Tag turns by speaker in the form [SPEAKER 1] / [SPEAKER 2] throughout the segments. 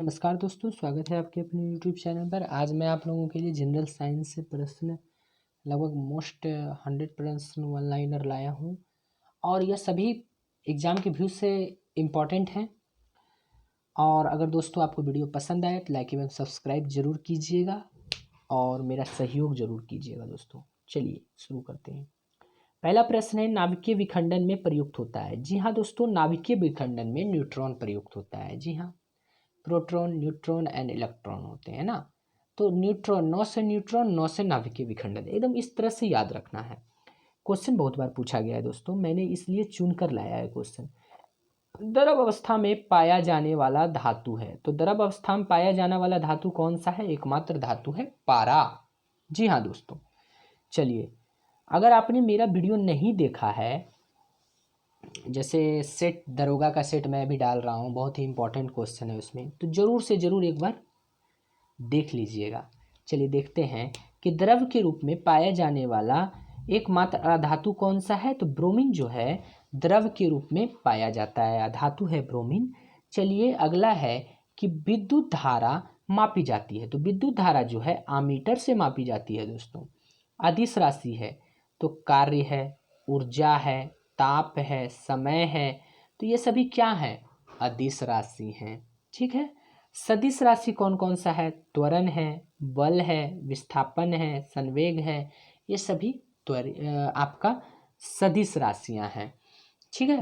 [SPEAKER 1] नमस्कार दोस्तों, स्वागत है आपके अपने यूट्यूब चैनल पर। आज मैं आप लोगों के लिए जनरल साइंस से प्रश्न लगभग मोस्ट 100 प्रश्न वन लाइनर लाया हूँ और यह सभी एग्ज़ाम के व्यू से इम्पॉर्टेंट हैं। और अगर दोस्तों आपको वीडियो पसंद आए तो लाइक एवं सब्सक्राइब जरूर कीजिएगा और मेरा सहयोग जरूर कीजिएगा। दोस्तों चलिए शुरू करते हैं। पहला प्रश्न है, नाभिकीय विखंडन में प्रयुक्त होता है। जी हाँ दोस्तों, नाभिकीय विखंडन में न्यूट्रॉन प्रयुक्त होता है। जी हाँ, प्रोटॉन, न्यूट्रॉन एंड इलेक्ट्रॉन होते हैं ना। तो न्यूट्रॉन, 9 से न्यूट्रॉन, 9 से नाभिकीय विखंडन, एकदम इस तरह से याद रखना है। क्वेश्चन बहुत बार पूछा गया है दोस्तों, मैंने इसलिए चुन कर लाया है क्वेश्चन। द्रव अवस्था में पाया जाने वाला धातु है। तो द्रव अवस्था में पाया जाने वाला धातु कौन सा है? एकमात्र धातु है पारा। जी हाँ दोस्तों, चलिए अगर आपने मेरा वीडियो नहीं देखा है, जैसे सेट दरोगा का सेट मैं भी डाल रहा हूँ, बहुत ही इंपॉर्टेंट क्वेश्चन है उसमें, तो ज़रूर से ज़रूर एक बार देख लीजिएगा। चलिए देखते हैं कि द्रव के रूप में पाया जाने वाला एकमात्र अधातु कौन सा है। तो ब्रोमीन जो है द्रव के रूप में पाया जाता है, अधातु है ब्रोमीन। चलिए अगला है कि विद्युत धारा मापी जाती है। तो विद्युत धारा जो है आमीटर से मापी जाती है दोस्तों। अदिश राशि है तो कार्य है, ऊर्जा है, ताप है, समय है, तो ये सभी क्या है? अदिश राशि हैं। ठीक है। सदिश राशि कौन कौन सा है? त्वरण है, बल है, विस्थापन है, संवेग है, ये सभी आपका सदिश राशियां हैं। ठीक है।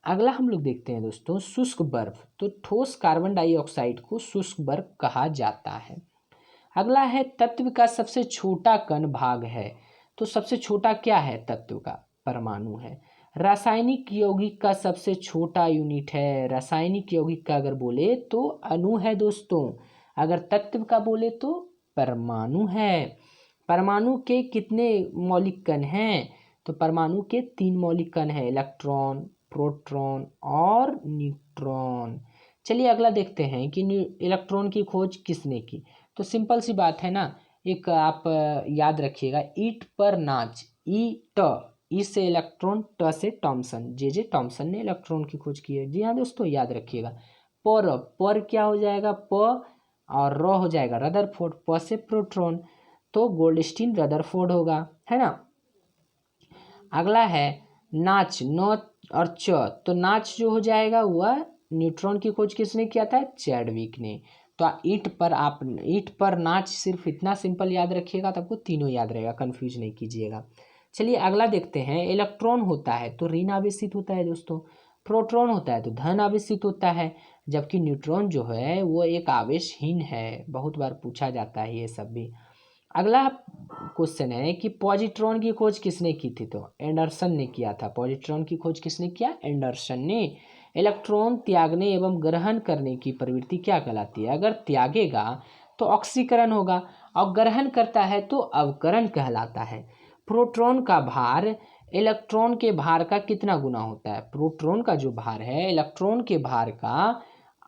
[SPEAKER 1] अगला हम लोग देखते हैं दोस्तों, शुष्क बर्फ। तो ठोस कार्बन डाइऑक्साइड को शुष्क बर्फ कहा जाता है। अगला है, तत्व का सबसे छोटा कण भाग है। तो सबसे छोटा क्या है तत्व का? परमाणु है। रासायनिक यौगिक का सबसे छोटा यूनिट है। रासायनिक यौगिक का अगर बोले तो अणु है दोस्तों, अगर तत्व का बोले तो परमाणु है। परमाणु के कितने मौलिक कण हैं? तो परमाणु के 3 मौलिक कण हैं, इलेक्ट्रॉन, प्रोटॉन और न्यूट्रॉन। चलिए अगला देखते हैं कि इलेक्ट्रॉन की खोज किसने की। तो सिंपल सी बात है ना, एक आप याद रखिएगा, ईट पर नाच, ई से इलेक्ट्रॉन, ट से टॉमसन, जे टॉमसन ने इलेक्ट्रॉन की खोज की है। जी हाँ दोस्तों, याद रखिएगा। पर क्या हो जाएगा? प और र हो जाएगा रदरफोर्ड, प से प्रोटॉन, तो गोल्डस्टीन रदरफोर्ड होगा, है ना। अगला है नाच, नौ और च, तो नाच जो हो जाएगा वह न्यूट्रॉन की खोज किसने किया था? चैडविक ने। तो ईट पर नाच, सिर्फ इतना सिंपल याद रखिएगा तो आपको तीनों याद रहेगा, कंफ्यूज नहीं कीजिएगा। चलिए अगला देखते हैं, इलेक्ट्रॉन होता है तो ऋण आवेशित होता है दोस्तों, प्रोटॉन होता है तो धन आवेशित होता है, जबकि न्यूट्रॉन जो है वो एक आवेशहीन है। बहुत बार पूछा जाता है ये सब भी। अगला क्वेश्चन है कि पॉजिट्रॉन की खोज किसने की थी? तो एंडरसन ने किया था। पॉजिट्रॉन की खोज किसने किया? एंडरसन ने। इलेक्ट्रॉन त्यागने एवं ग्रहण करने की प्रवृत्ति क्या कहलाती है? अगर त्यागेगा तो ऑक्सीकरण होगा और ग्रहण करता है तो अवकरण कहलाता है। प्रोटॉन का भार इलेक्ट्रॉन के भार का कितना गुना होता है? प्रोटॉन का जो भार है इलेक्ट्रॉन के भार का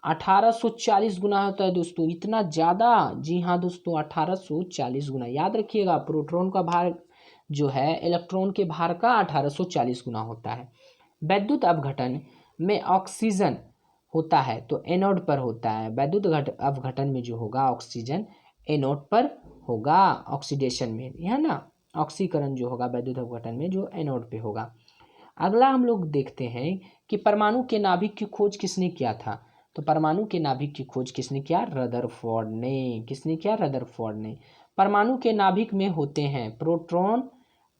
[SPEAKER 1] 1840 गुना होता है दोस्तों, इतना ज़्यादा। जी हाँ दोस्तों, 1840 गुना। याद रखिएगा, प्रोटॉन का भार जो है इलेक्ट्रॉन के भार का 1840 गुना होता है। वैद्युत अपघटन में ऑक्सीजन होता है तो एनोड पर होता है। वैद्युत अपघटन में जो होगा ऑक्सीजन एनोड पर होगा, ऑक्सीडेशन में, है ना। ऑक्सीकरण जो होगा वैद्युत अपघटन में जो एनोड पे होगा। अगला हम लोग देखते हैं कि परमाणु के नाभिक की खोज किसने किया था? तो परमाणु के नाभिक की खोज किसने किया? रदरफोर्ड ने। किसने किया? रदरफोर्ड ने। परमाणु के नाभिक में होते हैं प्रोटॉन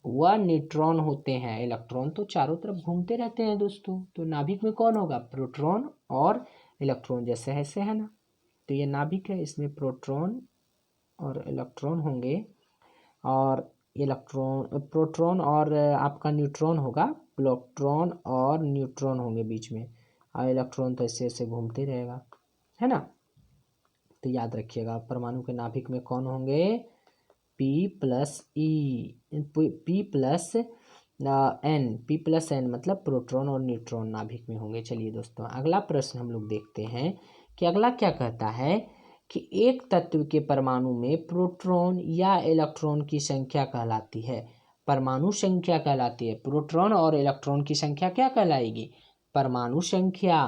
[SPEAKER 1] व न्यूट्रॉन होते हैं, इलेक्ट्रॉन तो चारों तरफ घूमते रहते हैं दोस्तों। तो नाभिक में कौन होगा? प्रोटॉन और इलेक्ट्रॉन, जैसे ऐसे है ना। तो ये नाभिक है, इसमें प्रोटॉन और इलेक्ट्रॉन होंगे और प्रोटॉन और आपका न्यूट्रॉन होगा, प्रोटॉन और न्यूट्रॉन होंगे बीच में, और इलेक्ट्रॉन तो ऐसे ऐसे घूमते रहेगा, है ना। तो याद रखिएगा, परमाणु के नाभिक में कौन होंगे? पी प्लस एन मतलब प्रोटॉन और न्यूट्रॉन नाभिक में होंगे। चलिए दोस्तों अगला प्रश्न हम लोग देखते हैं कि अगला क्या कहता है कि एक तत्व के परमाणु में प्रोटॉन या इलेक्ट्रॉन की संख्या कहलाती है। परमाणु संख्या कहलाती है, प्रोटॉन और इलेक्ट्रॉन की संख्या क्या कहलाएगी? परमाणु संख्या।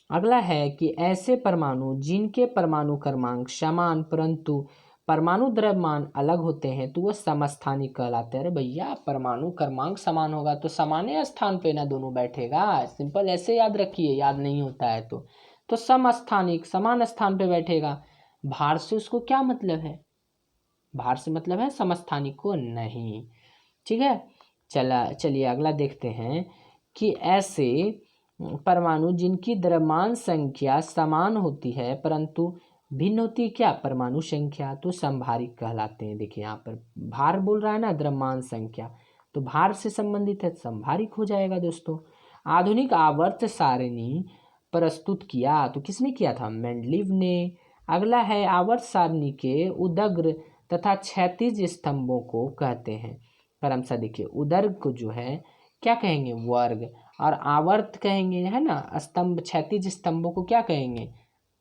[SPEAKER 1] अगला है कि ऐसे परमाणु जिनके परमाणु क्रमांक समान परंतु परमाणु द्रव्यमान अलग होते हैं तो वह समस्थानिक कहलाते हैं। अरे भैया, परमाणु क्रमांक समान होगा तो समान स्थान पे ना दोनों बैठेगा, सिंपल ऐसे याद रखिए, याद नहीं होता है तो समस्थानिक, समान स्थान पे बैठेगा। भार से उसको क्या मतलब है? भार से मतलब है समस्थानिक को नहीं। ठीक है, चलिए अगला देखते हैं कि ऐसे परमाणु जिनकी द्रव्यमान संख्या समान होती है परंतु भिन्न होती है क्या? परमाणु संख्या, तो समभारिक कहलाते हैं। देखिए यहाँ पर भार बोल रहा है ना, द्रव्यमान संख्या, तो भार से संबंधित है, समभारिक हो जाएगा दोस्तों। आधुनिक आवर्त सारणी प्रस्तुत किया तो किसने किया था? मेंडलीव ने। अगला है आवर्त सारणी के उदग्र तथा क्षैतिज स्तंभों को कहते हैं। क्रमशः देखिए, उदर्ग को जो है क्या कहेंगे? वर्ग, और आवर्त कहेंगे, है ना, स्तंभ, क्षैतिज स्तंभों को क्या कहेंगे?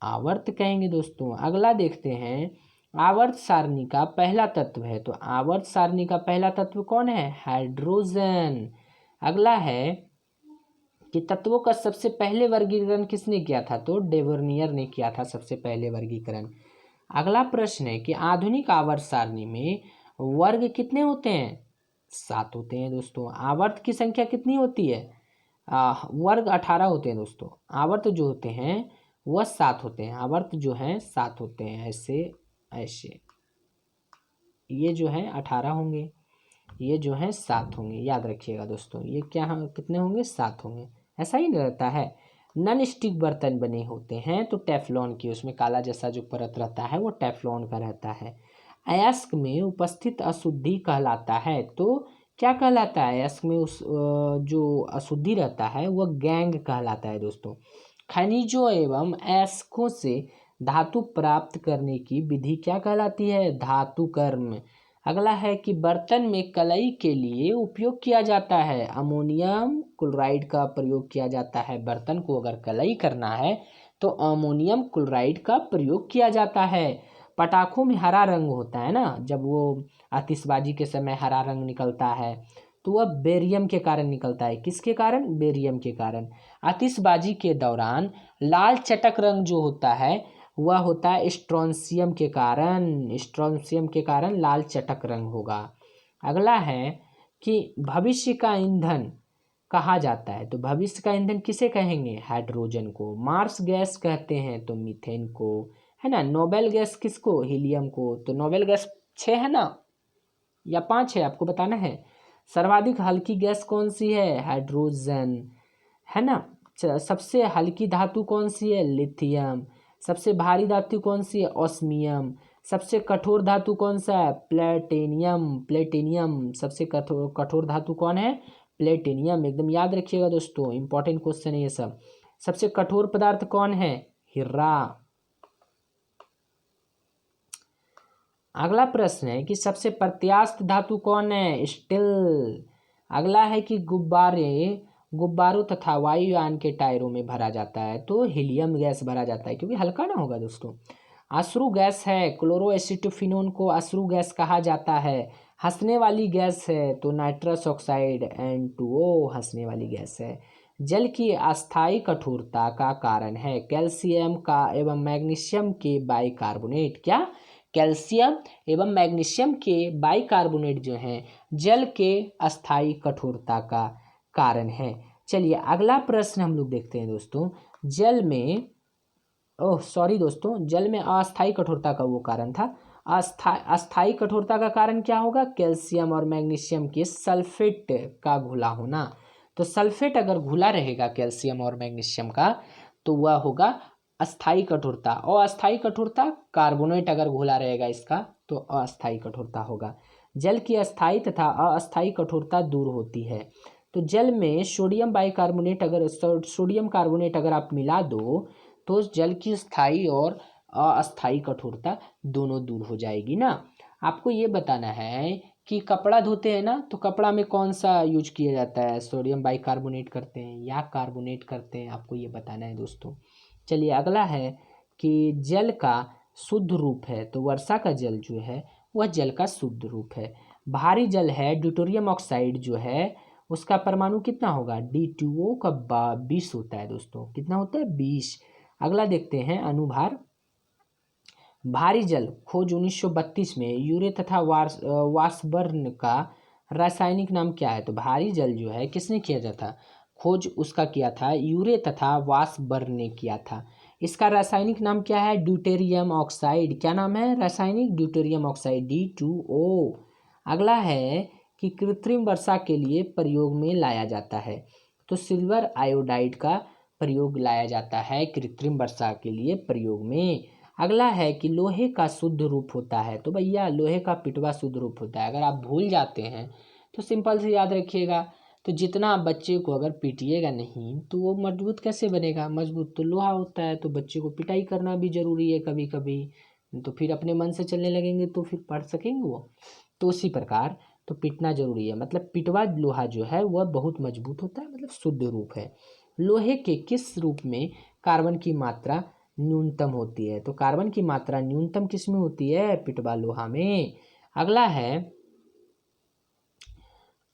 [SPEAKER 1] आवर्त कहेंगे दोस्तों। अगला देखते हैं, आवर्त सारणी का पहला तत्व है, तो आवर्त सारणी का पहला तत्व कौन है? हाइड्रोजन। अगला है कि तत्वों का सबसे पहले वर्गीकरण किसने किया था? तो डेवोर्नियर ने किया था सबसे पहले वर्गीकरण। अगला प्रश्न है कि आधुनिक आवर्त सारणी में वर्ग कितने होते हैं? 7 होते हैं दोस्तों। आवर्त की संख्या कितनी होती है? वर्ग 18 होते हैं दोस्तों। आवर्त जो होते हैं वह 7 होते हैं। आवर्त जो हैं 7 होते हैं, ऐसे ऐसे, ये जो है 18 होंगे, ये जो है 7 होंगे, याद रखिएगा दोस्तों। ये क्या कितने होंगे? 7 होंगे। ऐसा ही नहीं रहता है। नॉन स्टिक बर्तन बने होते हैं तो टेफ्लॉन की, उसमें काला जैसा जो परत रहता है वो टेफ्लॉन का रहता है। अयस्क में उपस्थित अशुद्धि कहलाता है, तो क्या कहलाता है? अयस्क में उस जो अशुद्धि रहता है वह गैंग कहलाता है दोस्तों। खनिजों एवं अयस्कों से धातु प्राप्त करने की विधि क्या कहलाती है? धातु कर्म। अगला है कि बर्तन में कलई के लिए उपयोग किया जाता है, अमोनियम क्लोराइड का प्रयोग किया जाता है। बर्तन को अगर कलई करना है तो अमोनियम क्लोराइड का प्रयोग किया जाता है। पटाखों में हरा रंग होता है ना, जब वो आतिशबाजी के समय हरा रंग निकलता है तो वह बेरियम के कारण निकलता है। किसके कारण? बेरियम के कारण। आतिशबाजी के दौरान लाल चटक रंग जो होता है वह होता है स्ट्रोंशियम के कारण। स्ट्रोंशियम के कारण लाल चटक रंग होगा। अगला है कि भविष्य का ईंधन कहा जाता है, तो भविष्य का ईंधन किसे कहेंगे? हाइड्रोजन को। मार्स गैस कहते हैं तो मीथेन को, है ना। नोबेल गैस किसको? हीलियम को। तो नोबेल गैस 6 है ना, या 5 है, आपको बताना है। सर्वाधिक हल्की गैस कौन सी है? हाइड्रोजन, है ना। सबसे हल्की धातु कौन सी है? लिथियम। सबसे भारी धातु कौन सी है? ऑस्मियम। सबसे कठोर धातु कौन सा है? प्लेटिनियम। प्लेटिनियम सबसे कठोर धातु कौन है? प्लेटिनियम। एकदम याद रखिएगा दोस्तों, इंपॉर्टेंट क्वेश्चन है ये सब। सबसे कठोर पदार्थ कौन है? हीरा। अगला प्रश्न है कि सबसे प्रत्यास्थ धातु कौन है? स्टील। अगला है कि गुब्बारों तथा वायुयान के टायरों में भरा जाता है, तो हीलियम गैस भरा जाता है क्योंकि हल्का ना होगा दोस्तों। अश्रु गैस है, क्लोरोएसिटोफिनोन को अश्रु गैस कहा जाता है। हंसने वाली गैस है तो नाइट्रस ऑक्साइड N2O हंसने वाली गैस है। जल की अस्थायी कठोरता का कारण है कैल्शियम का एवं मैग्नीशियम के बाइकार्बोनेट। क्या? कैल्शियम एवं मैग्नीशियम के बाइकार्बोनेट जो हैं जल के अस्थायी कठोरता का कारण है। चलिए अगला प्रश्न हम लोग देखते हैं दोस्तों। जल में जल में अस्थायी कठोरता का वो कारण था। अस्थायी कठोरता का कारण क्या होगा? कैल्शियम और मैग्नीशियम के सल्फेट का घुला होना। तो सल्फेट अगर घुला रहेगा कैल्शियम और मैग्नीशियम का तो वह होगा अस्थायी कठोरता। और अस्थायी कठोरता, कार्बोनेट अगर घुला रहेगा इसका तो अस्थायी कठोरता होगा। जल की अस्थायी तथा अस्थायी कठोरता दूर होती है। तो जल में सोडियम कार्बोनेट अगर आप मिला दो तो जल की स्थायी और अस्थायी कठोरता दोनों दूर हो जाएगी ना। आपको ये बताना है कि कपड़ा धोते हैं ना, तो कपड़ा में कौन सा यूज किया जाता है? सोडियम बाइकार्बोनेट करते हैं या कार्बोनेट करते हैं, आपको ये बताना है दोस्तों। चलिए अगला है कि जल का शुद्ध रूप है, तो वर्षा का जल जो है वह जल का शुद्ध रूप है। भारी जल है, ड्यूटेरियम ऑक्साइड जो है उसका परमाणु कितना होगा, D2O का 20 होता है दोस्तों। कितना होता है, 20। अगला देखते हैं अनुभार। भारी जल खोज 1932 में यूरे तथा वाशबर्न का रासायनिक नाम क्या है। तो भारी जल जो है किसने किया जाता, खोज उसका किया था यूरे तथा वाशबर्न ने किया था। इसका रासायनिक नाम क्या है, ड्यूटेरियम ऑक्साइड। क्या नाम है, रासायनिक ड्यूटेरियम ऑक्साइड, D2O। अगला है कि कृत्रिम वर्षा के लिए प्रयोग में लाया जाता है। तो सिल्वर आयोडाइड का प्रयोग लाया जाता है कृत्रिम वर्षा के लिए प्रयोग में। अगला है कि लोहे का शुद्ध रूप होता है। तो भैया लोहे का पिटवा शुद्ध रूप होता है। अगर आप भूल जाते हैं तो सिंपल से याद रखिएगा। तो जितना आप बच्चे को अगर पीटिएगा नहीं तो वो मजबूत कैसे बनेगा, मजबूत तो लोहा होता है। तो बच्चे को पिटाई करना भी जरूरी है कभी कभी, तो फिर अपने मन से चलने लगेंगे तो फिर पढ़ सकेंगे वो। तो उसी प्रकार तो पीटना जरूरी है, मतलब पिटवा लोहा जो है वह बहुत मजबूत होता है, मतलब शुद्ध रूप है। लोहे के किस रूप में कार्बन की मात्रा न्यूनतम होती है। तो कार्बन की मात्रा न्यूनतम किस में होती है, पिटवा लोहा में। अगला है,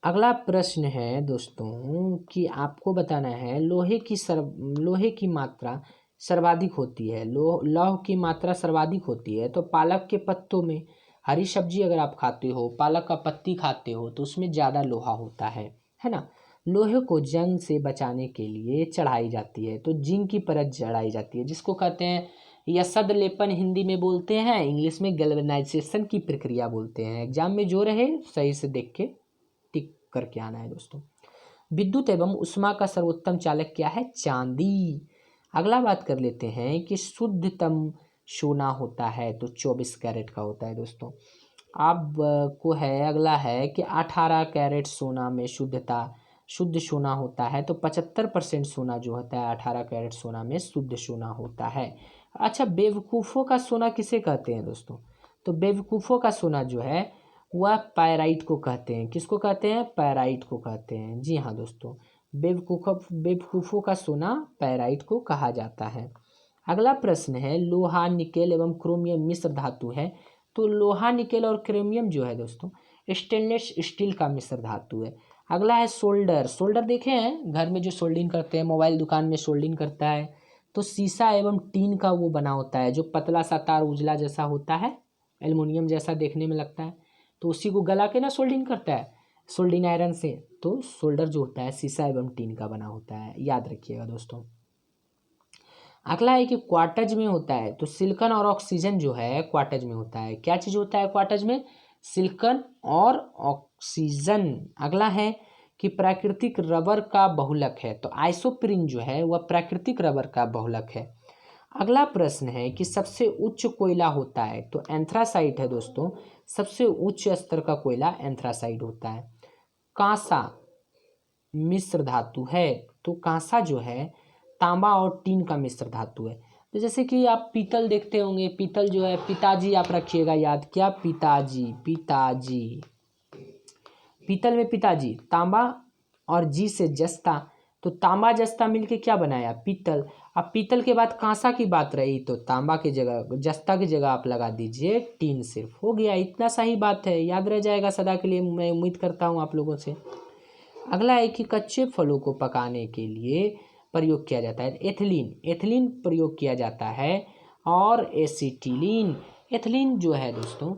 [SPEAKER 1] अगला प्रश्न है दोस्तों कि आपको बताना है लोहे की मात्रा सर्वाधिक होती है, लौह की मात्रा सर्वाधिक होती है। तो पालक के पत्तों में, हरी सब्जी अगर आप खाते हो, पालक का पत्ती खाते हो तो उसमें ज़्यादा लोहा होता है ना। लोहे को जंग से बचाने के लिए चढ़ाई जाती है। तो जिंक की परत चढ़ाई जाती है जिसको कहते हैं यसद लेपन हिंदी में बोलते हैं, इंग्लिश में गैल्वेनाइजेशन की प्रक्रिया बोलते हैं। एग्जाम में जो रहे सही से देख के टिक करके आना है दोस्तों। विद्युत एवं उष्मा का सर्वोत्तम चालक क्या है, चांदी। अगला बात कर लेते हैं कि शुद्धतम सोना होता है। तो 24 कैरेट का होता है दोस्तों। अब को है, अगला है कि 18 कैरेट सोना में शुद्ध सोना होता है। तो 75% सोना जो होता है 18 कैरेट सोना में शुद्ध सोना होता है। अच्छा, बेवकूफ़ों का सोना किसे कहते हैं दोस्तों। तो बेवकूफ़ों का सोना जो है वह पैराइट को कहते हैं। किसको कहते हैं, पैराइट को कहते हैं। जी हाँ दोस्तों, बेवकूफ़ों का सोना पैराइट को कहा जाता है। अगला प्रश्न है, लोहा निकेल एवं क्रोमियम मिश्र धातु है। तो लोहा निकेल और क्रोमियम जो है दोस्तों स्टेनलेस स्टील का मिश्र धातु है। अगला है सोल्डर देखे हैं घर में जो सोल्डिंग करते हैं, मोबाइल दुकान में सोल्डिंग करता है तो शीशा एवं टीन का वो बना होता है, जो पतला सा तार उजला जैसा होता है, एल्युमिनियम जैसा देखने में लगता है। तो उसी को गला के ना सोल्डिंग करता है सोल्डिंग आयरन से। तो सोल्डर जो होता है शीशा एवं टीन का बना होता है, याद रखिएगा दोस्तों। अगला है कि क्वार्टज में होता है। तो सिलिकॉन और ऑक्सीजन जो है क्वार्टज में होता है। क्या चीज़ होता है क्वार्टज में, सिलिकॉन और ऑक्सीजन। अगला है कि प्राकृतिक रबर का बहुलक है। तो आइसोप्रीन जो है वह प्राकृतिक रबर का बहुलक है। अगला प्रश्न है कि सबसे उच्च कोयला होता है। तो एंथ्रासाइट है दोस्तों, सबसे उच्च स्तर का कोयला एंथ्रासाइट होता है। कांसा मिश्र धातु है। तो कांसा जो है तांबा और टीन का मिश्र धातु है। तो जैसे कि आप पीतल देखते होंगे, पीतल जो है पिताजी आप रखिएगा याद, क्या, पिताजी, पिताजी, पीतल में पिताजी, तांबा और जी से जस्ता। तो तांबा जस्ता मिलके क्या बनाया, पीतल। अब पीतल के बाद कांसा की बात रही तो तांबा की जगह, जस्ता की जगह आप लगा दीजिए टीन, सिर्फ हो गया। इतना सही बात है, याद रह जाएगा सदा के लिए, मैं उम्मीद करता हूँ आप लोगों से। अगला है कि कच्चे फलों को पकाने के लिए प्रयोग किया जाता है एथिलीन प्रयोग किया जाता है, और एसिटिलीन। एथिलीन जो है दोस्तों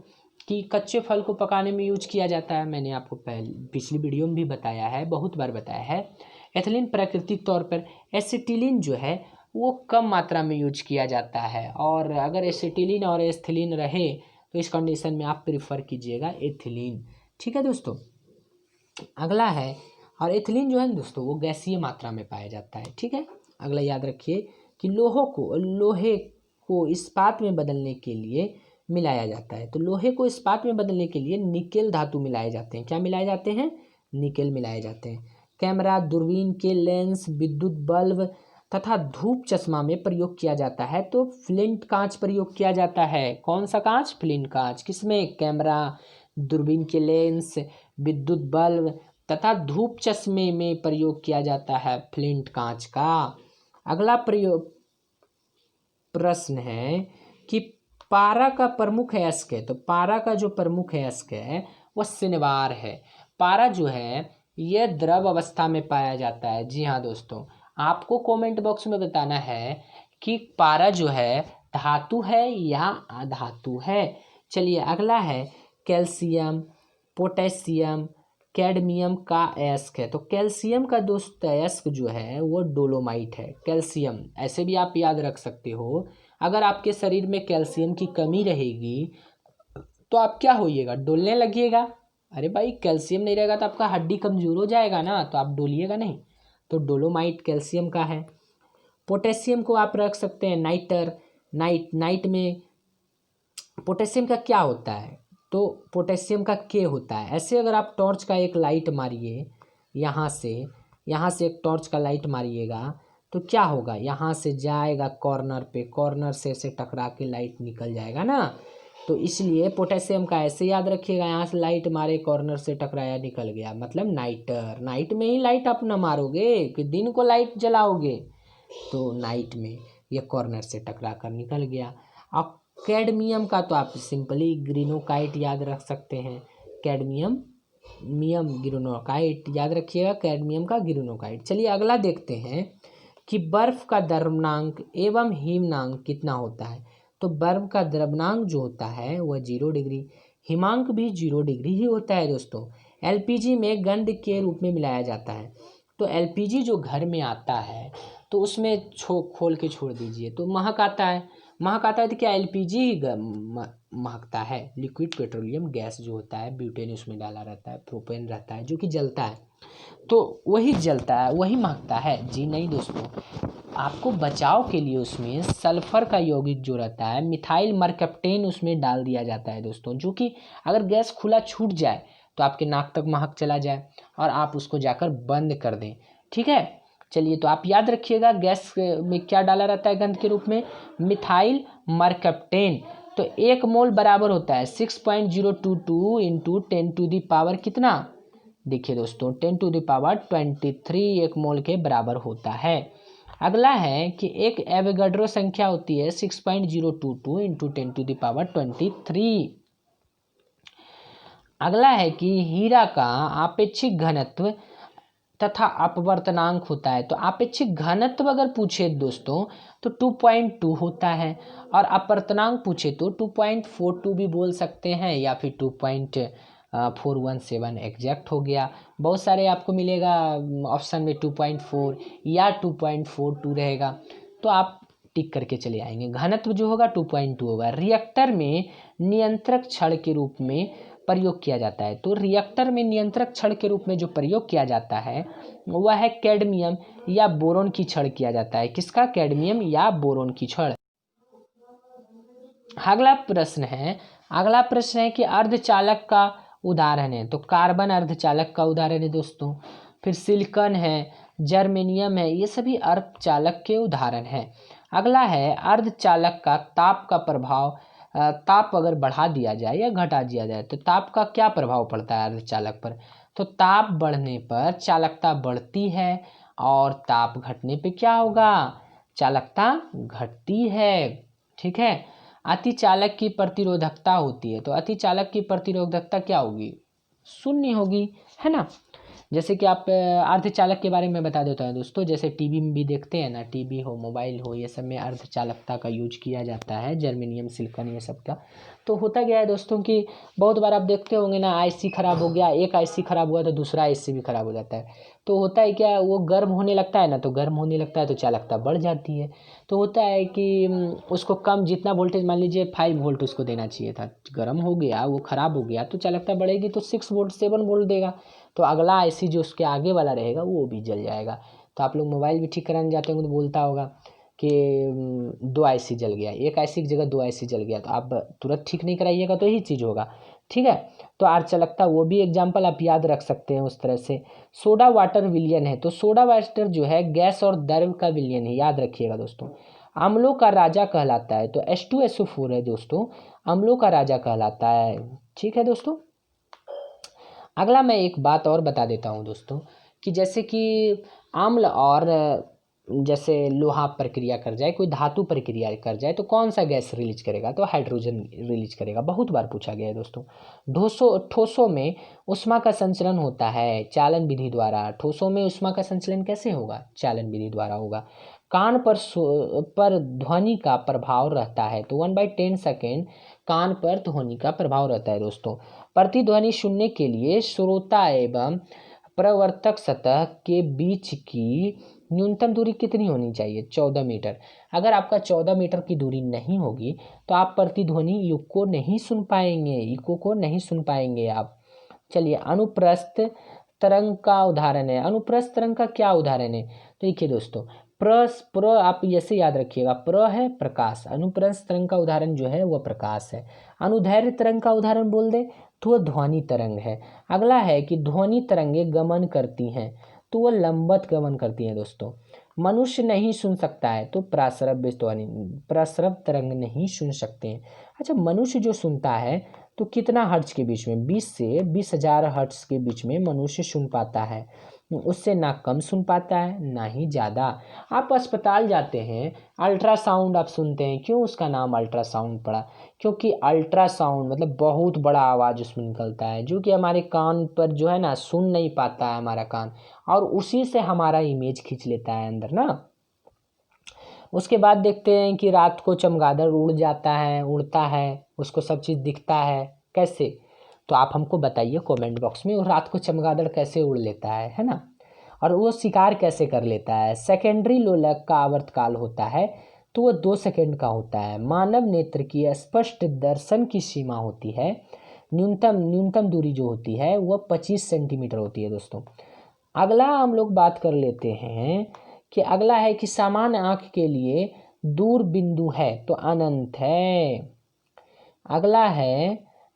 [SPEAKER 1] कि कच्चे फल को पकाने में यूज किया जाता है। मैंने आपको पिछली वीडियो में भी बताया है, बहुत बार बताया है। एथिलीन प्राकृतिक तौर पर, एसिटिलीन जो है वो कम मात्रा में यूज किया जाता है। और अगर एसिटिलीन और एथिलीन रहे तो इस कंडीशन में आप प्रिफर कीजिएगा एथिलीन, ठीक है दोस्तों। अगला है, और एथिलीन जो है ना दोस्तों वो गैसीय मात्रा में पाया जाता है, ठीक है। अगला याद रखिए कि लोहे को इस्पात में बदलने के लिए मिलाया जाता है। तो लोहे को इस्पात में बदलने के लिए निकेल धातु मिलाए जाते हैं। क्या मिलाए जाते हैं, निकेल मिलाए जाते हैं। कैमरा, दूरबीन के लेंस, विद्युत बल्ब तथा धूप चश्मा में प्रयोग किया जाता है। तो फ्लिंट कांच प्रयोग किया जाता है। कौन सा कांच, फ्लिंट कांच। किसमें, कैमरा, दूरबीन के लेंस, विद्युत बल्ब तथा धूप चश्मे में प्रयोग किया जाता है फ्लिंट कांच का। अगला प्रश्न है कि पारा का प्रमुख अयस्क है। तो पारा का जो प्रमुख अयस्क है वह शनिवार है। पारा जो है यह द्रव अवस्था में पाया जाता है। जी हाँ दोस्तों, आपको कमेंट बॉक्स में बताना है कि पारा जो है धातु है या अधातु है। चलिए अगला है कैल्शियम, पोटेशियम, कैडमियम का अयस्क है। तो कैल्शियम का दोस्त अयस्क जो है वो डोलोमाइट है। कैल्शियम ऐसे भी आप याद रख सकते हो, अगर आपके शरीर में कैल्शियम की कमी रहेगी तो आप क्या होइएगा, डोलने लगिएगा। अरे भाई कैल्शियम नहीं रहेगा तो आपका हड्डी कमजोर हो जाएगा ना, तो आप डोलिएगा नहीं। तो डोलोमाइट कैल्शियम का है। पोटेशियम को आप रख सकते हैं नाइटर। नाइट में पोटेशियम का क्या होता है, तो पोटेशियम का के होता है। ऐसे अगर आप टॉर्च का एक लाइट मारिए, यहाँ से एक टॉर्च का लाइट मारिएगा तो क्या होगा, यहाँ से जाएगा कॉर्नर पे, कॉर्नर से टकरा के लाइट निकल जाएगा ना। तो इसलिए पोटेशियम का ऐसे याद रखिएगा, यहाँ से लाइट मारे, कॉर्नर से टकराया, निकल गया, मतलब नाइटर। नाइट में ही लाइट आप न मारोगे कि दिन को लाइट जलाओगे, तो नाइट में ये कॉर्नर से टकरा कर निकल गया। अब कैडमियम का तो आप सिंपली ग्रीनोकाइट याद रख सकते हैं। कैडमियम ग्रीनोकाइट याद रखिएगा, कैडमियम का ग्रीनोकाइट। चलिए अगला देखते हैं कि बर्फ का द्रवनांक एवं हिमनांक कितना होता है। तो बर्फ का द्रवनांक जो होता है वह 0 डिग्री, हिमांक भी 0 डिग्री ही होता है दोस्तों। एलपीजी में गंध के रूप में मिलाया जाता है। तो एलपीजी जो घर में आता है तो उसमें खोल के छोड़ दीजिए तो महक आता है। तो क्या एलपीजी ही महकता है। लिक्विड पेट्रोलियम गैस जो होता है, ब्यूटेन उसमें डाला रहता है, प्रोपेन रहता है जो कि जलता है, तो वही जलता है, वही महकता है। जी नहीं दोस्तों, आपको बचाव के लिए उसमें सल्फर का यौगिक जो रहता है, मिथाइल मरकप्टेन, उसमें डाल दिया जाता है दोस्तों, जो कि अगर गैस खुला छूट जाए तो आपके नाक तक महक चला जाए और आप उसको जाकर बंद कर दें। ठीक है, चलिए तो आप याद रखिएगा गैस में क्या डाला रहता है गंध के रूप में, मिथाइल मरकप्टेन। तो 1 मोल बराबर होता है 6.022 इंटू 10 टू दी पावर कितना, देखिए दोस्तों 10 टू द पावर 23 1 मोल के बराबर होता है। अगला है कि एक एवोगाड्रो संख्या होती है 6.022 इंटू 10 टू द पावर 23। अगला है कि हीरा का आपेक्षिक घनत्व तथा अपवर्तनांक होता है। तो आपेक्षिक घनत्व अगर पूछे दोस्तों तो 2.2 होता है, और अपवर्तनांक पूछे तो 2.42 भी बोल सकते हैं, या फिर 2.417 एग्जैक्ट हो गया। बहुत सारे आपको मिलेगा ऑप्शन में 2.4 या 2.42 रहेगा, तो आप टिक करके चले आएंगे। घनत्व जो होगा 2.2 होगा। रिएक्टर में नियंत्रक छड़ के रूप में प्रयोग किया जाता है। तो रिएक्टर में नियंत्रक छड़ के रूप में जो प्रयोग किया जाता है वह है कैडमियम या बोरोन की छड़ किया जाता है। किसका, कैडमियम या बोरोन की छड़। अगला प्रश्न है कि अर्धचालक का उदाहरण है। तो कार्बन अर्धचालक का उदाहरण है दोस्तों, फिर सिलिकॉन है, जर्मेनियम है, ये सभी अर्धचालक के उदाहरण हैं। अगला है अर्धचालक का ताप का प्रभाव। ताप अगर बढ़ा दिया जाए या घटा दिया जाए तो ताप का क्या प्रभाव पड़ता है अर्धचालक पर। तो ताप बढ़ने पर चालकता बढ़ती है और ताप घटने पे क्या होगा, चालकता घटती है। ठीक है, अतिचालक की प्रतिरोधकता होती है। तो अतिचालक की प्रतिरोधकता क्या होगी, शून्य होगी, है ना। जैसे कि आप अर्धचालक के बारे में बता देता हूँ दोस्तों, जैसे टीवी में भी देखते हैं ना, टीवी हो, मोबाइल हो, ये सब में अर्धचालकता का यूज किया जाता है, जर्मेनियम, सिलिकॉन, ये सब का। तो होता गया है दोस्तों कि बहुत बार आप देखते होंगे ना, आईसी खराब हो गया, एक आईसी खराब हुआ तो दूसरा आईसी भी खराब हो जाता है। तो होता है क्या, वो गर्म होने लगता है ना, तो गर्म होने लगता है तो चालकता बढ़ जाती है। तो होता है कि उसको कम, जितना वोल्टेज मान लीजिए 5 वोल्ट उसको देना चाहिए था, गर्म हो गया, वो ख़राब हो गया, तो चालकता बढ़ेगी तो 6 वोल्ट 7 वोल्ट देगा, तो अगला आईसी जो उसके आगे वाला रहेगा वो भी जल जाएगा। तो आप लोग मोबाइल भी ठीक कराने जाते होंगे तो बोलता होगा कि 2 आईसी जल गया, एक आईसी की जगह 2 आईसी जल गया, तो आप तुरंत ठीक नहीं कराइएगा तो यही चीज़ होगा। ठीक है, तो अर्धचालकता वो भी एग्जाम्पल आप याद रख सकते हैं उस तरह से। सोडा वाटर विलयन है। तो सोडा वाटर जो है गैस और द्रव का विलयन है, याद रखिएगा दोस्तों। अम्लों का राजा कहलाता है। तो H2SO4 है दोस्तों, अम्लों का राजा कहलाता है। ठीक है दोस्तों, अगला मैं एक बात और बता देता हूँ दोस्तों कि जैसे कि अम्ल और जैसे लोहा प्रक्रिया कर जाए, कोई धातु प्रक्रिया कर जाए तो कौन सा गैस रिलीज करेगा? तो हाइड्रोजन रिलीज करेगा। बहुत बार पूछा गया है दोस्तों। ठोसों में ऊष्मा का संचलन होता है चालन विधि द्वारा। ठोसों में ऊष्मा का संचलन कैसे होगा? चालन विधि द्वारा होगा। कान पर ध्वनि का प्रभाव रहता है, तो 1/10 सेकेंड कान पर ध्वनि का प्रभाव रहता है दोस्तों। प्रतिध्वनि सुनने के लिए श्रोता एवं प्रवर्तक सतह के बीच की न्यूनतम दूरी कितनी होनी चाहिए? 14 मीटर। अगर आपका 14 मीटर की दूरी नहीं होगी तो आप प्रतिध्वनि युग को नहीं सुन पाएंगे, इको को नहीं सुन पाएंगे आप। चलिए, अनुप्रस्थ तरंग का उदाहरण है। अनुप्रस्थ तरंग का क्या उदाहरण है? तो देखिए दोस्तों, प्र आप ऐसे याद रखिएगा, प्र है प्रकाश, अनुप्रस्थ तरंग का उदाहरण जो है वह प्रकाश है। अनुदैर्घ्य तरंग का उदाहरण बोल दे तो वह ध्वनि तरंग है। अगला है कि ध्वनि तरंगे गमन करती हैं, तो वह लंबवत गमन करती हैं दोस्तों। मनुष्य नहीं सुन सकता है, तो प्राश्रव्य ध्वनि, प्रस्रव तरंग नहीं सुन सकते हैं। अच्छा, मनुष्य जो सुनता है तो कितना हर्ट्ज के बीच में? 20 से 20,000 हर्ट्ज के बीच में मनुष्य सुन पाता है। उससे ना कम सुन पाता है ना ही ज़्यादा। आप अस्पताल जाते हैं, अल्ट्रासाउंड आप सुनते हैं, क्यों उसका नाम अल्ट्रासाउंड पड़ा? क्योंकि अल्ट्रासाउंड मतलब बहुत बड़ा आवाज़ उसमें निकलता है, जो कि हमारे कान पर जो है ना सुन नहीं पाता है हमारा कान, और उसी से हमारा इमेज खींच लेता है अंदर ना। उसके बाद देखते हैं कि रात को चमगादड़ उड़ जाता है, उड़ता है, उसको सब चीज़ दिखता है। कैसे? तो आप हमको बताइए कमेंट बॉक्स में, और रात को चमगादड़ कैसे उड़ लेता है ना? और वो शिकार कैसे कर लेता है? सेकेंडरी लोलक का आवर्तकाल होता है तो वो 2 सेकंड का होता है। मानव नेत्र की स्पष्ट दर्शन की सीमा होती है, न्यूनतम दूरी जो होती है वह 25 सेंटीमीटर होती है दोस्तों। अगला हम लोग बात कर लेते हैं कि अगला है कि सामान्य आँख के लिए दूर बिंदु है तो अनंत है।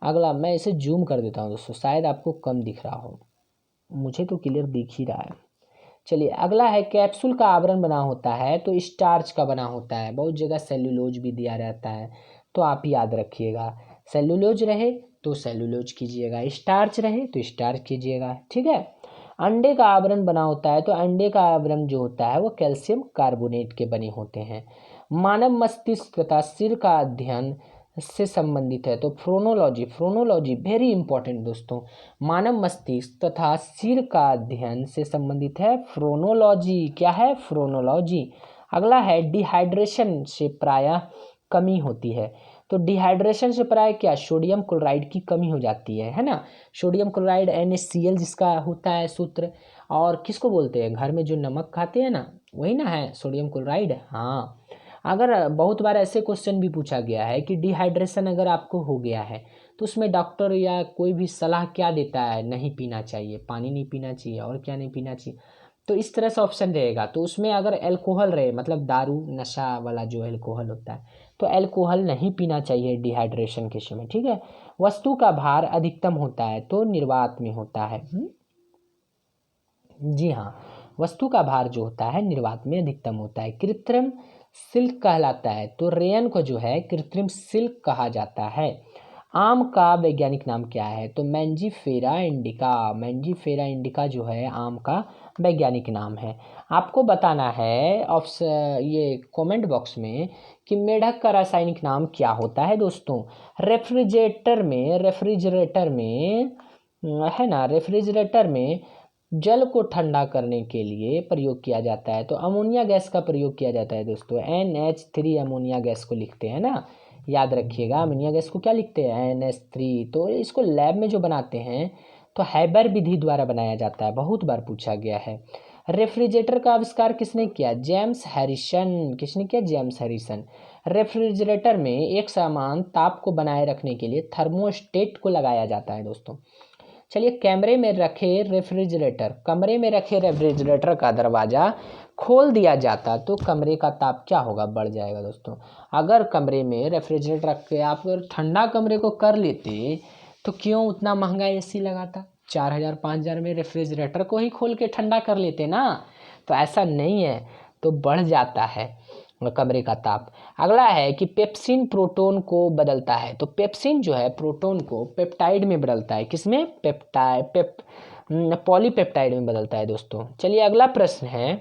[SPEAKER 1] अगला मैं इसे जूम कर देता हूँ दोस्तों, शायद आपको कम दिख रहा हो, मुझे तो क्लियर दिख ही रहा है। चलिए, अगला है कैप्सूल का आवरण बना होता है तो स्टार्च का बना होता है। बहुत जगह सेल्यूलोज भी दिया रहता है, तो आप याद रखिएगा, सेल्यूलोज रहे तो सेल्यूलोज कीजिएगा, स्टार्च रहे तो स्टार्च कीजिएगा, ठीक है। अंडे का आवरण बना होता है तो अंडे का आवरण जो होता है वो कैल्शियम कार्बोनेट के बने होते हैं। मानव मस्तिष्क तथा सिर का अध्ययन से संबंधित है तो फ्रोनोलॉजी वेरी इंपॉर्टेंट दोस्तों। मानव मस्तिष्क तथा सिर का अध्ययन से संबंधित है फ्रोनोलॉजी। क्या है? फ्रोनोलॉजी। अगला है डिहाइड्रेशन से प्रायः कमी होती है, तो डिहाइड्रेशन से प्राय क्या? सोडियम क्लोराइड की कमी हो जाती है ना। सोडियम क्लोराइड NaCl जिसका होता है सूत्र, और किसको बोलते हैं? घर में जो नमक खाते हैं ना, वही ना है सोडियम क्लोराइड। हाँ, अगर बहुत बार ऐसे क्वेश्चन भी पूछा गया है कि डिहाइड्रेशन अगर आपको हो गया है तो उसमें डॉक्टर या कोई भी सलाह क्या देता है? नहीं पीना चाहिए, पानी नहीं पीना चाहिए, और क्या नहीं पीना चाहिए। तो इस तरह से ऑप्शन रहेगा। तो उसमें अगर अल्कोहल रहे, मतलब दारू नशा वाला जो अल्कोहल होता है, तो अल्कोहल नहीं पीना चाहिए डिहाइड्रेशन के समय, ठीक है। वस्तु का भार अधिकतम होता है तो निर्वात में होता है। जी हाँ, वस्तु का भार जो होता है निर्वात में अधिकतम होता है। कृत्रिम सिल्क कहलाता है तो रेयन को जो है कृत्रिम सिल्क कहा जाता है। आम का वैज्ञानिक नाम क्या है? तो मैंजीफेरा इंडिका। मैंजीफेरा इंडिका जो है आम का वैज्ञानिक नाम है। आपको बताना है ये कमेंट बॉक्स में कि मेढक का रासायनिक नाम क्या होता है दोस्तों। रेफ्रिजरेटर में है ना, रेफ्रिजरेटर में जल को ठंडा करने के लिए प्रयोग किया जाता है तो अमोनिया गैस का प्रयोग किया जाता है दोस्तों। NH3 अमोनिया गैस को लिखते हैं ना, याद रखिएगा। अमोनिया गैस को क्या लिखते हैं? NH3। तो इसको लैब में जो बनाते हैं तो हैबर विधि द्वारा बनाया जाता है, बहुत बार पूछा गया है। रेफ्रिजरेटर का आविष्कार किसने किया? James Harrison. किसने किया? James Harrison. रेफ्रिजरेटर में एक समान ताप को बनाए रखने के लिए थर्मोस्टेट को लगाया जाता है दोस्तों। चलिए, कमरे में रखे रेफ्रिजरेटर का दरवाज़ा खोल दिया जाता तो कमरे का ताप क्या होगा? बढ़ जाएगा दोस्तों। अगर कमरे में रेफ्रिजरेटर रख के आप अगर ठंडा कमरे को कर लेते तो क्यों उतना महंगा AC लगाता? 4,000 5,000 में रेफ्रिजरेटर को ही खोल के ठंडा कर लेते ना। तो ऐसा नहीं है, तो बढ़ जाता है कमरे का ताप। अगला है कि पेप्सिन प्रोटोन को बदलता है तो पेप्सिन जो है प्रोटोन को पेप्टाइड में बदलता है। किसमें? पॉलीपेप्टाइड में बदलता है दोस्तों। चलिए, अगला प्रश्न है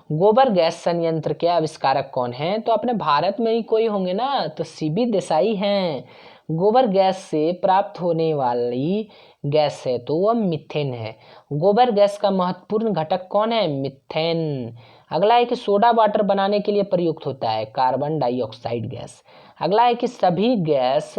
[SPEAKER 1] गोबर गैस संयंत्र के आविष्कारक कौन हैं? तो अपने भारत में ही कोई होंगे ना, तो सीबी देसाई हैं। गोबर गैस से प्राप्त होने वाली गैस है तो वह मीथेन है। गोबर गैस का महत्वपूर्ण घटक कौन है? मीथेन। अगला है कि सोडा वाटर बनाने के लिए प्रयुक्त होता है कार्बन डाइऑक्साइड गैस। अगला है कि सभी गैस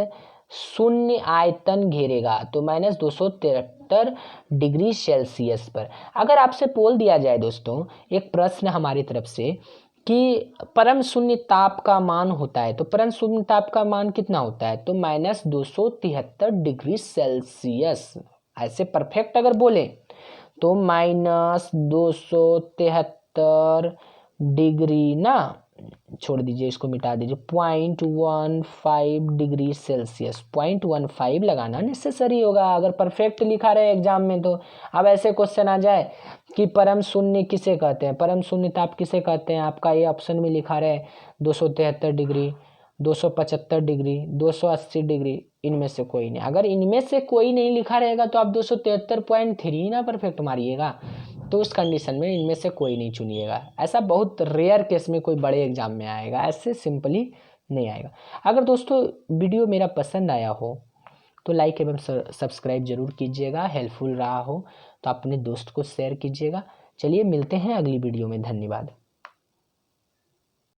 [SPEAKER 1] शून्य आयतन घेरेगा तो -273 डिग्री सेल्सियस पर। अगर आपसे बोल दिया जाए दोस्तों, एक प्रश्न हमारी तरफ से कि परम शून्य ताप का मान होता है, तो परम शून्य ताप का मान कितना होता है? तो -273 डिग्री सेल्सियस। ऐसे परफेक्ट अगर बोले तो -273 डिग्री ना, छोड़ दीजिए, इसको मिटा दीजिए, 0.15 डिग्री सेल्सियस, 0.15 लगाना नेसेसरी होगा अगर परफेक्ट लिखा रहे एग्जाम में तो। अब ऐसे क्वेश्चन आ जाए कि परम शून्य किसे कहते हैं, परम शून्य ताप किसे कहते हैं, आपका ये ऑप्शन में लिखा रहे 273 डिग्री, 275 डिग्री, 280 डिग्री, इनमें से कोई नहीं। अगर इनमें से कोई नहीं लिखा रहेगा तो आप 273.3 ना परफेक्ट मारिएगा, तो उस कंडीशन में इनमें से कोई नहीं चुनिएगा। ऐसा बहुत रेयर केस में कोई बड़े एग्जाम में आएगा, ऐसे सिंपली नहीं आएगा। अगर दोस्तों वीडियो मेरा पसंद आया हो तो लाइक एवं सब्सक्राइब जरूर कीजिएगा, हेल्पफुल रहा हो तो अपने दोस्त को शेयर कीजिएगा। चलिए मिलते हैं अगली वीडियो में, धन्यवाद।